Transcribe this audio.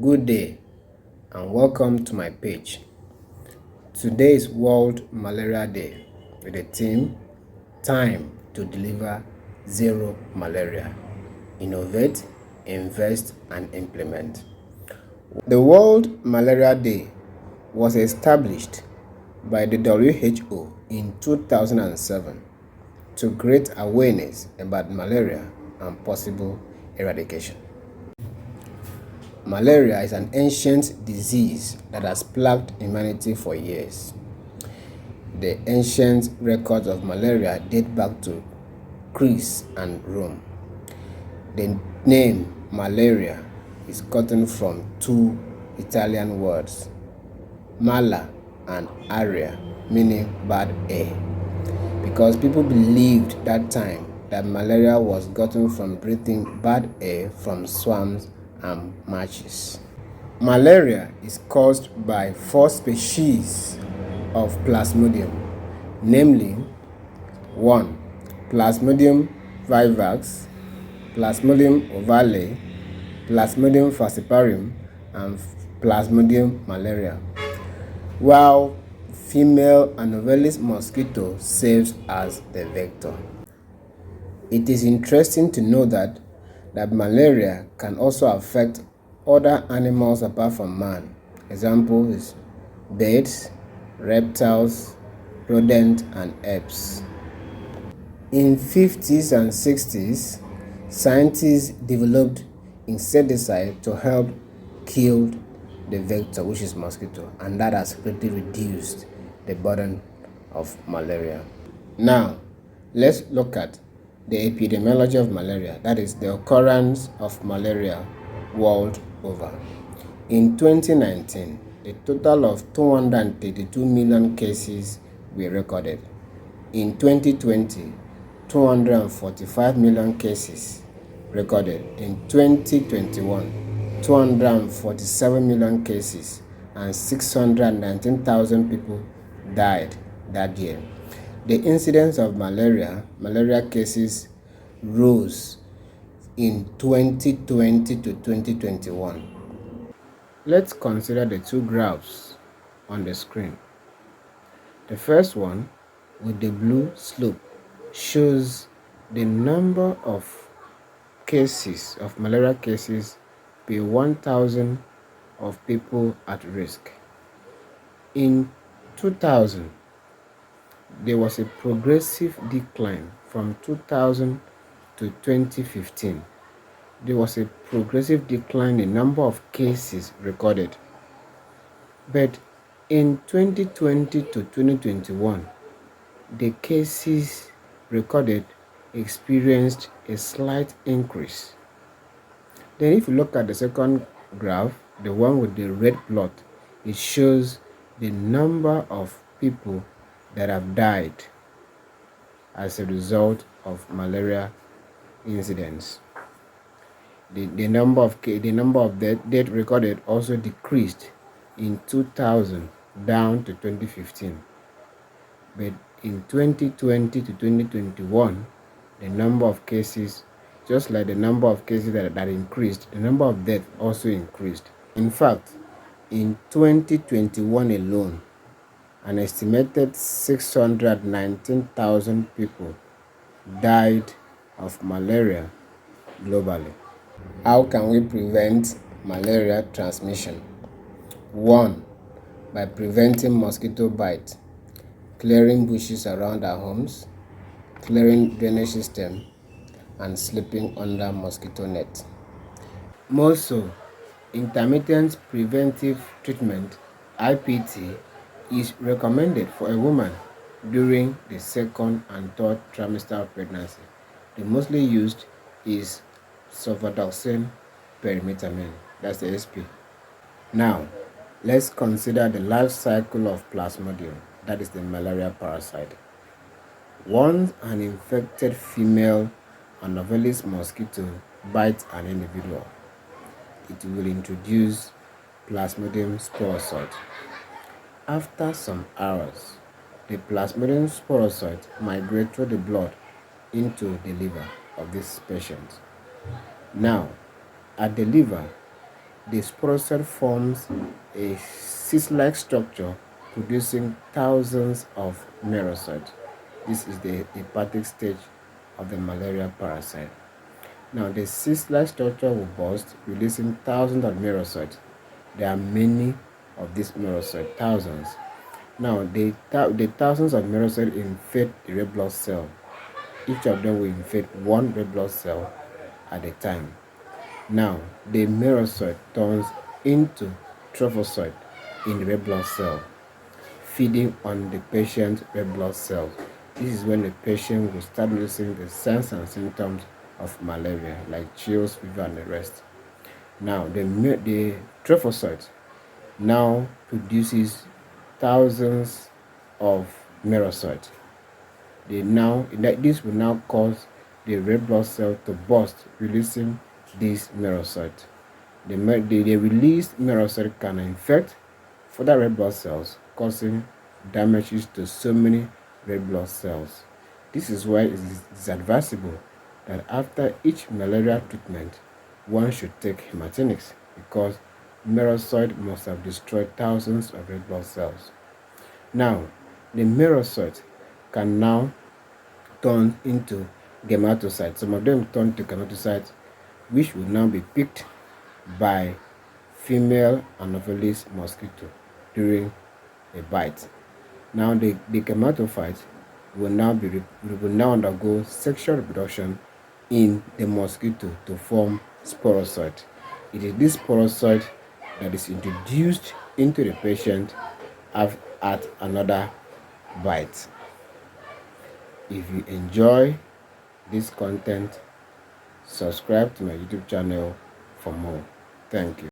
Good day and welcome to my page. Today is World Malaria Day with the theme Time to Deliver Zero Malaria. Innovate, invest and implement. The World Malaria Day was established by the WHO in 2007 to create awareness about malaria and possible eradication. Malaria is an ancient disease that has plagued humanity for years. The ancient records of malaria date back to Greece and Rome. The name malaria is gotten from two Italian words, mala and aria, meaning bad air, because people believed that time that malaria was gotten from breathing bad air from swamps and marshes. Malaria is caused by 4 species of Plasmodium, namely 1. Plasmodium vivax, Plasmodium ovale, Plasmodium falciparum, and Plasmodium malaria, while female Anopheles mosquito serves as the vector. It is interesting to know that malaria can also affect other animals apart from man. Example is birds, reptiles, rodents, and apes. In 50s and 60s, scientists developed insecticide to help kill the vector, which is mosquito, and that has greatly reduced the burden of malaria. Now, let's look at the epidemiology of malaria, that is the occurrence of malaria world over. In 2019, a total of 232 million cases were recorded. In 2020, 245 million cases recorded. In 2021, 247 million cases and 619,000 people died that year. The incidence of malaria cases rose in 2020 to 2021. Let's consider the two graphs on the screen. The first one, with the blue slope, shows the number of cases of malaria cases per 1,000 of people at risk. In 2000, there was a progressive decline from 2000 to 2015. There was a progressive decline in number of cases recorded. But in 2020 to 2021, the cases recorded experienced a slight increase. Then if you look at the second graph, the one with the red plot, it shows the number of people that have died as a result of malaria incidents. The number of death recorded also decreased in 2000 down to 2015. But in 2020 to 2021, the number of cases, just like the number of cases that increased, the number of deaths also increased. In fact, in 2021 alone, an estimated 619,000 people died of malaria globally. How can we prevent malaria transmission? 1. By preventing mosquito bite, clearing bushes around our homes, clearing drainage system, and sleeping under mosquito net. More so, intermittent preventive treatment, IPT, is recommended for a woman during the second and third trimester of pregnancy. The mostly used is sulfadoxine pyrimethamine, that's the SP. Now, let's consider the life cycle of Plasmodium, that is the malaria parasite. Once an infected female Anopheles mosquito bites an individual, it will introduce Plasmodium sporocyte. After some hours, the Plasmodium sporocyte migrates through the blood into the liver of this patient. Now, at the liver, the sporocyte forms a cyst-like structure producing thousands of merocytes. This is the hepatic stage of the malaria parasite. Now, the cyst-like structure will burst, releasing thousands of merocytes. There are many of these merocytes, thousands. Now, the thousands of merocytes infect the red blood cell. Each of them will infect one red blood cell at a time. Now, the merocyte turns into trophocyte in the red blood cell, feeding on the patient's red blood cells. This is when the patient will start noticing the signs and symptoms of malaria, like chills, fever, and the rest. Now, the trophocyte now produces thousands of merocytes. This will now cause the red blood cell to burst, releasing these merocytes. The released merocyte can infect further red blood cells, causing damages to so many red blood cells. This is why it is advisable that after each malaria treatment, one should take hematinics, because merocyte must have destroyed thousands of red blood cells. Now, the merocyte can now turn into gametocytes. Some of them turn to gametocytes, which will now be picked by female Anopheles mosquito during a bite. Now, the gametophyte will now undergo sexual reproduction in the mosquito to form sporocyte. It is this sporocyte that is introduced into the patient at another bite. If you enjoy this content, subscribe to my YouTube channel for more. Thank you.